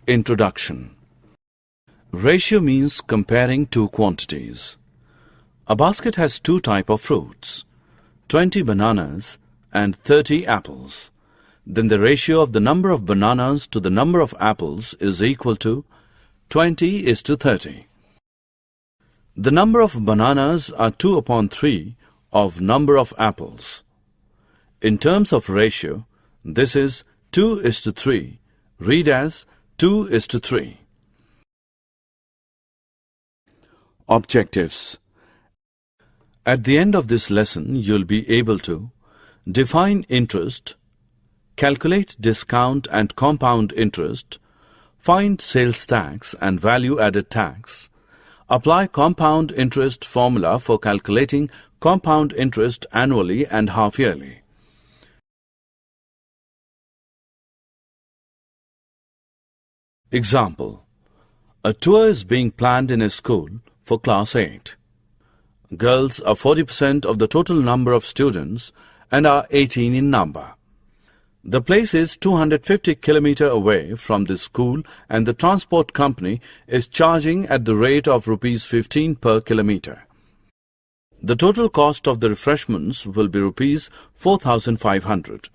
Introduction. Ratio means comparing two quantities. A basket has two types of fruits, 20 bananas and 30 apples. Then the ratio of the number of bananas to the number of apples is equal to 20:30. The number of bananas are 2 upon 3 of number of apples. In terms of ratio, this is 2:3. Read as 2:3. Objectives. At the end of this lesson, you'll be able to define interest, calculate discount and compound interest, find sales tax and value-added tax, apply compound interest formula for calculating compound interest annually and half-yearly. Example. A tour is being planned in a school for Class 8. Girls are 40% of the total number of students and are 18 in number. The place is 250 km away from the school and the transport company is charging at the rate of rupees 15 per kilometer. The total cost of the refreshments will be rupees 4,500.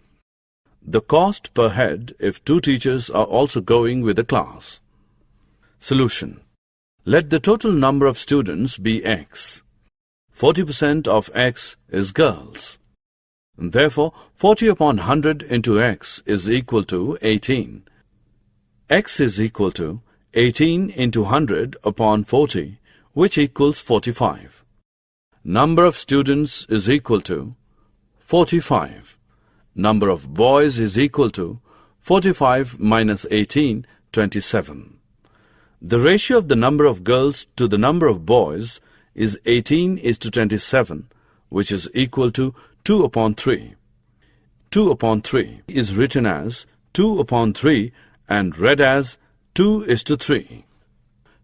The cost per head if two teachers are also going with the class. Solution. Let the total number of students be X. 40% of X is girls. Therefore, 40 upon 100 into X is equal to 18. X is equal to 18 into 100 upon 40, which equals 45. Number of students is equal to 45. Number of boys is equal to 45 minus 18, 27. The ratio of the number of girls to the number of boys is 18:27, which is equal to 2 upon 3. 2 upon 3 is written as 2 upon 3 and read as 2:3.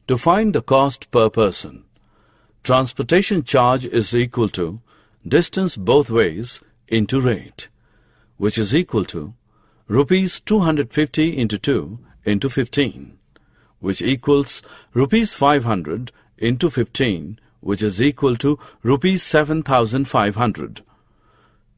To find the cost per person, transportation charge is equal to distance both ways into rate, which is equal to rupees 250 into 2 into 15, which equals rupees 500 into 15, which is equal to rupees 7,500.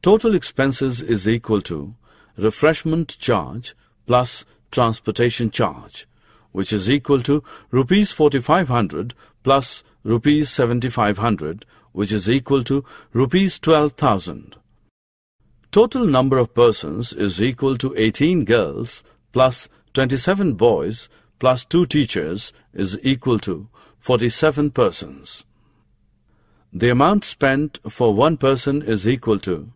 Total expenses is equal to refreshment charge plus transportation charge, which is equal to rupees 4,500 plus rupees 7,500, which is equal to rupees 12,000. Total number of persons is equal to 18 girls plus 27 boys plus 2 teachers is equal to 47 persons. The amount spent for one person is equal to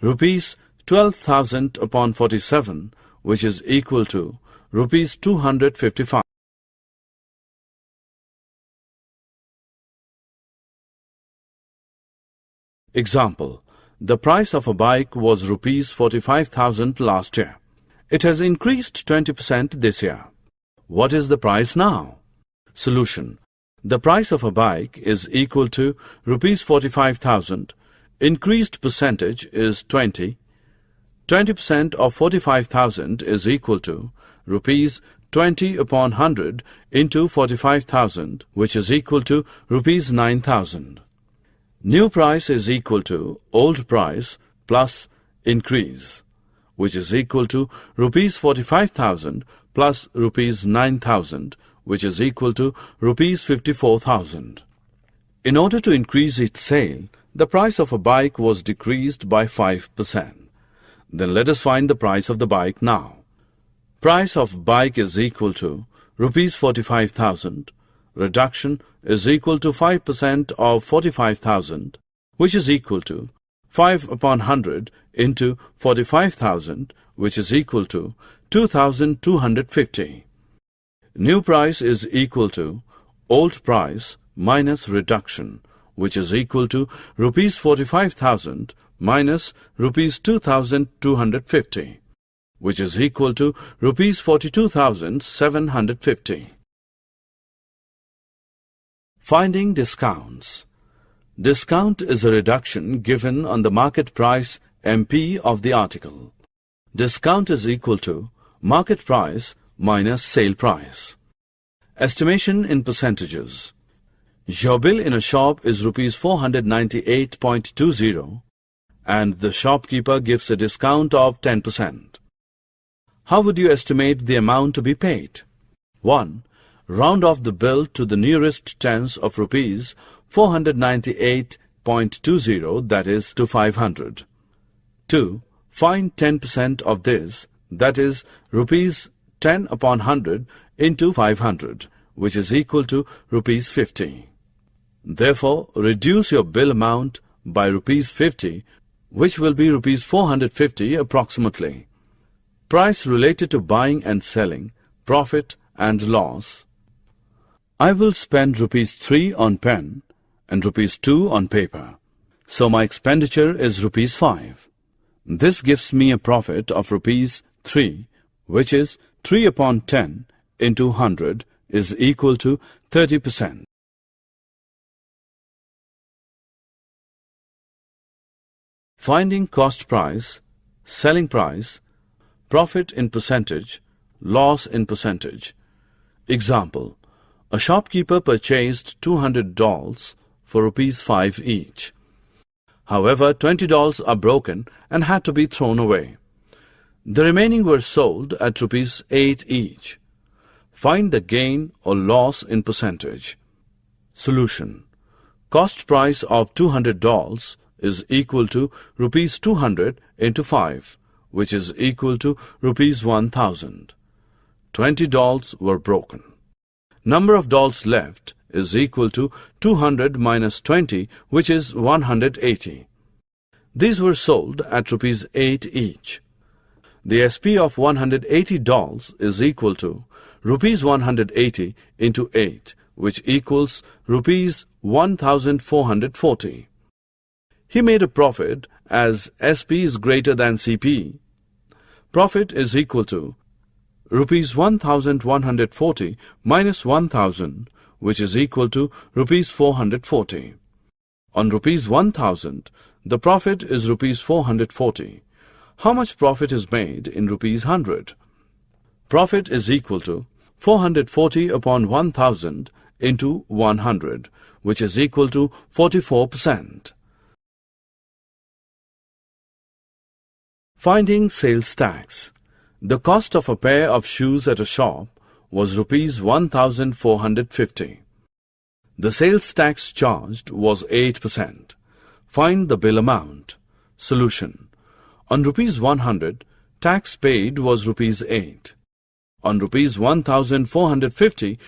rupees 12,000 upon 47, which is equal to rupees 255. Example. The price of a bike was rupees 45,000 last year. It has increased 20% this year. What is the price now? Solution. The price of a bike is equal to rupees 45,000. Increased percentage is 20. 20% of 45,000 is equal to rupees 20 upon 100 into 45,000, which is equal to rupees 9,000. New price is equal to old price plus increase, which is equal to rupees 45,000 plus rupees 9,000, which is equal to rupees 54,000. In order to increase its sale, the price of a bike was decreased by 5%. Then let us find the price of the bike now. Price of bike is equal to rupees 45,000. Reduction is equal to 5% of 45,000, which is equal to 5 upon 100 into 45,000, which is equal to 2,250. New price is equal to old price minus reduction, which is equal to rupees 45,000 minus rupees 2,250, which is equal to rupees 42,750. Finding discounts. Discount is a reduction given on the market price MP of the article. Discount is equal to market price minus sale price. Estimation in percentages. Your bill in a shop is rupees 498.20 and the shopkeeper gives a discount of 10%. How would you estimate the amount to be paid? 1. Round off the bill to the nearest tens of rupees 498.20, that is to 500. 2. Find 10% of this, that is rupees 10 upon 100 into 500, which is equal to rupees 50. Therefore, reduce your bill amount by rupees 50, which will be rupees 450 approximately. Price related to buying and selling, profit and loss. I will spend rupees 3 on pen and rupees 2 on paper. So my expenditure is rupees 5. This gives me a profit of rupees 3, which is 3 upon 10 into 100 is equal to 30%. Finding cost price, selling price, profit in percentage, loss in percentage. Example, a shopkeeper purchased 200 dolls for rupees 5 each. However, 20 dolls are broken and had to be thrown away. The remaining were sold at rupees 8 each. Find the gain or loss in percentage. Solution. Cost price of 200 dolls is equal to rupees 200 into 5, which is equal to rupees 1000. 20 dolls were broken. Number of dolls left is equal to 200 minus 20, which is 180. These were sold at rupees 8 each. The SP of 180 dolls is equal to rupees 180 into 8, which equals rupees 1440. He made a profit as SP is greater than CP. Profit is equal to rupees 1140 minus 1000, which is equal to rupees 440. On rupees 1000, the profit is rupees 440. How much profit is made in rupees 100? Profit is equal to 440 upon 1000 into 100, which is equal to 44%. Finding sales tax. The cost of a pair of shoes at a shop was rupees 1450. The sales tax charged was 8%. Find the bill amount. Solution. On rupees 100, tax paid was rupees 8. On rupees 1450,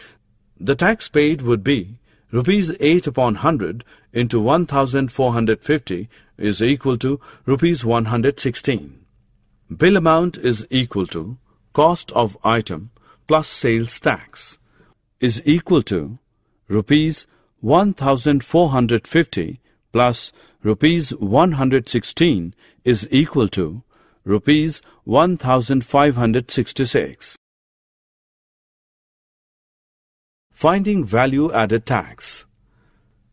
the tax paid would be rupees 8 upon 100 into 1450 is equal to rupees 116. Bill amount is equal to cost of item plus sales tax is equal to rupees 1450 plus rupees 116 is equal to rupees 1566. Finding value added tax.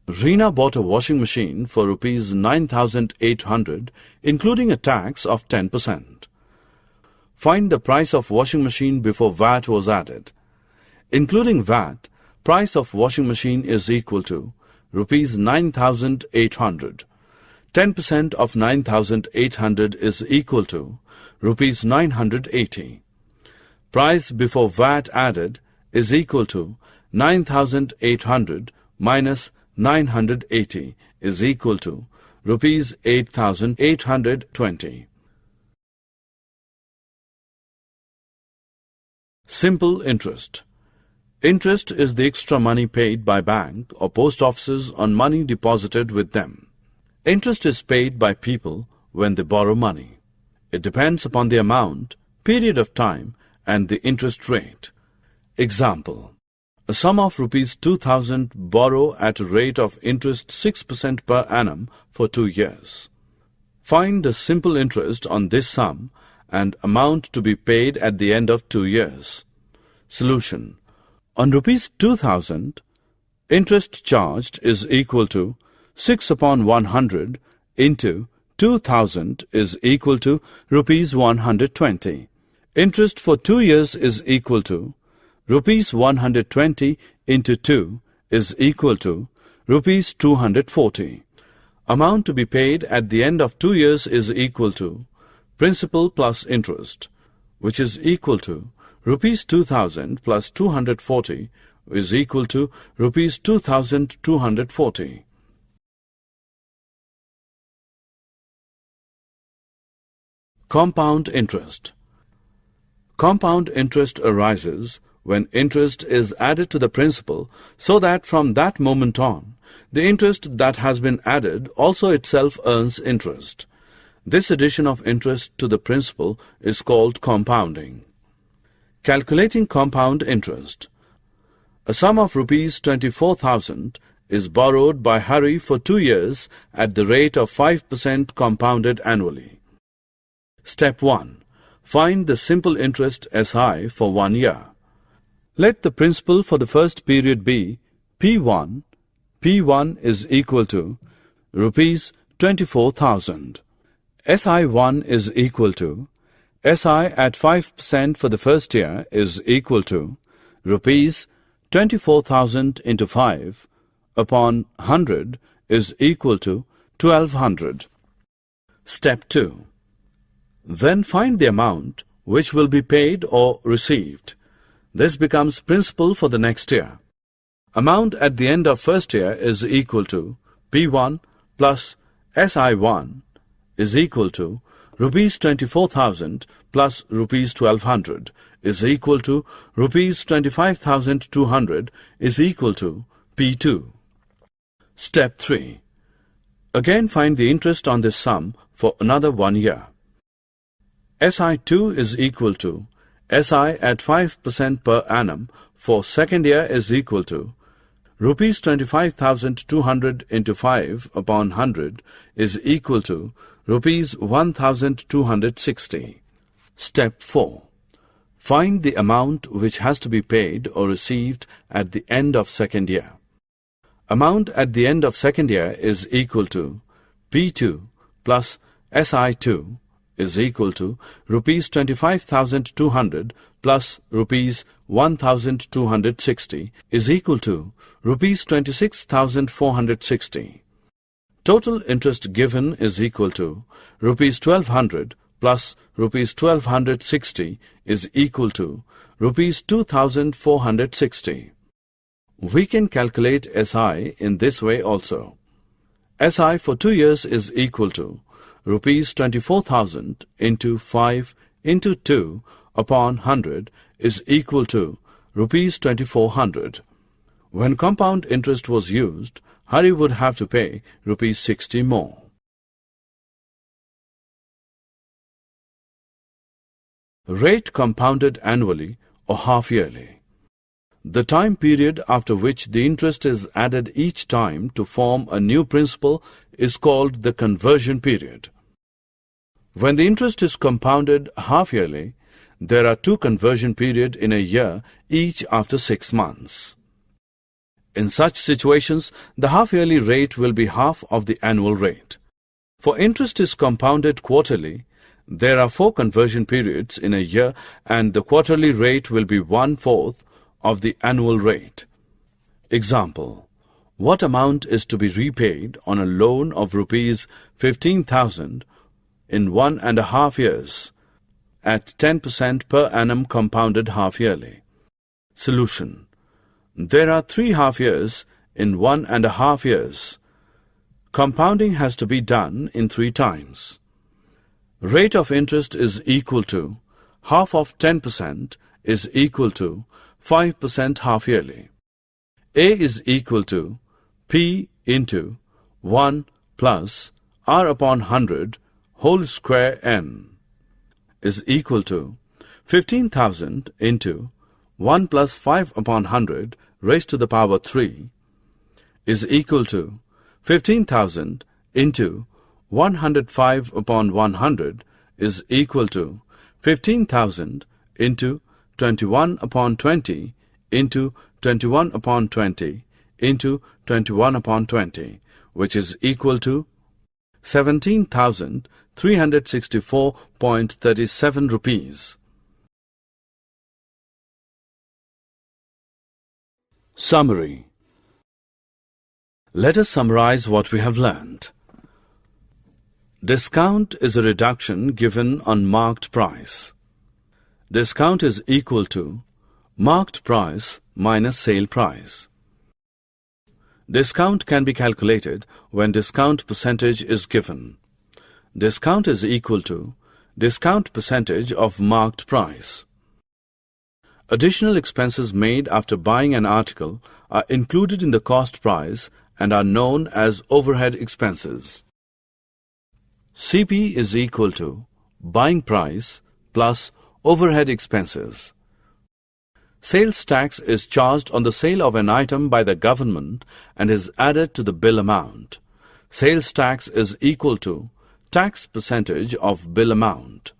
Reena bought a washing machine for rupees 9800, including a tax of 10%. Find the price of washing machine before VAT was added. Including VAT, price of washing machine is equal to rupees 9800. 10% of 9800 is equal to rupees 980. Price before VAT added is equal to 9800 minus 980 is equal to rupees 8820. Simple interest. Interest is the extra money paid by bank or post offices on money deposited with them. Interest is paid by people when they borrow money. It depends upon the amount, period of time, and the interest rate. Example. A sum of rupees 2000 borrow at a rate of interest 6% per annum for 2 years. Find the simple interest on this sum and amount to be paid at the end of 2 years. Solution. On rupees 2000, interest charged is equal to 6 upon 100 into 2000 is equal to rupees 120. Interest for 2 years is equal to rupees 120 into 2 is equal to rupees 240. Amount to be paid at the end of 2 years is equal to principal plus interest, which is equal to rupees 2000 plus 240 is equal to rupees 2240. Compound interest. Compound interest arises when interest is added to the principal so that from that moment on, the interest that has been added also itself earns interest. This addition of interest to the principal is called compounding. Calculating compound interest. A sum of rupees 24,000 is borrowed by Hari for 2 years at the rate of 5% compounded annually. Step 1. Find the simple interest SI for 1 year. Let the principal for the first period be P1. P1 is equal to rupees 24,000. SI1 is equal to SI at 5% for the first year is equal to rupees 24,000 into 5 upon 100 is equal to 1200. Step 2. Then find the amount which will be paid or received. This becomes principal for the next year. Amount at the end of first year is equal to P1 plus SI1 is equal to rupees 24,000 plus rupees 1200 is equal to rupees 25,200 is equal to P2. Step 3. Again find the interest on this sum for another 1 year. SI2 is equal to SI at 5% per annum for second year is equal to rupees 25,200 into 5 upon 100 is equal to rupees 1,260. Step 4. Find the amount which has to be paid or received at the end of second year. Amount at the end of second year is equal to P2 plus SI2 is equal to rupees 25,200 plus rupees 1,260 is equal to rupees 26,460. Total interest given is equal to rupees 1,200 plus rupees 1,260 is equal to rupees 2,460. We can calculate SI in this way also. SI for 2 years is equal to rupees 24,000 into 5 into 2 upon 100 is equal to rupees 2,400. When compound interest was used, Hari would have to pay rupees 60 more. Rate compounded annually or half-yearly. The time period after which the interest is added each time to form a new principal is called the conversion period. When the interest is compounded half-yearly, there are 2 conversion periods in a year, each after 6 months. In such situations, the half-yearly rate will be half of the annual rate. For interest is compounded quarterly, there are 4 conversion periods in a year and the quarterly rate will be 1/4 of the annual rate. Example: what amount is to be repaid on a loan of rupees 15,000 in 1.5 years at 10% per annum compounded half-yearly? Solution: there are 3 half-years in 1.5 years. Compounding has to be done in 3 times. Rate of interest is equal to half of 10% is equal to 5% half-yearly. A is equal to P into 1 plus R upon 100 whole square n is equal to 15,000 into 1 plus 5 upon 100 raised to the power 3 is equal to 15,000 into 105 upon 100 is equal to 15,000 into 21 upon 20 into 21 upon 20 into 21 upon 20, which is equal to 17,364.37 rupees. Summary. Let us summarize what we have learned. Discount is a reduction given on marked price. Discount is equal to marked price minus sale price. Discount can be calculated when discount percentage is given. Discount is equal to discount percentage of marked price. Additional expenses made after buying an article are included in the cost price and are known as overhead expenses. CP is equal to buying price plus overhead expenses. Sales tax is charged on the sale of an item by the government and is added to the bill amount. Sales tax is equal to tax percentage of bill amount.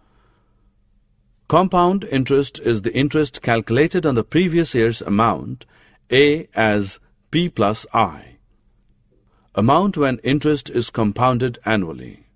Compound interest is the interest calculated on the previous year's amount, A as P plus I. Amount when interest is compounded annually.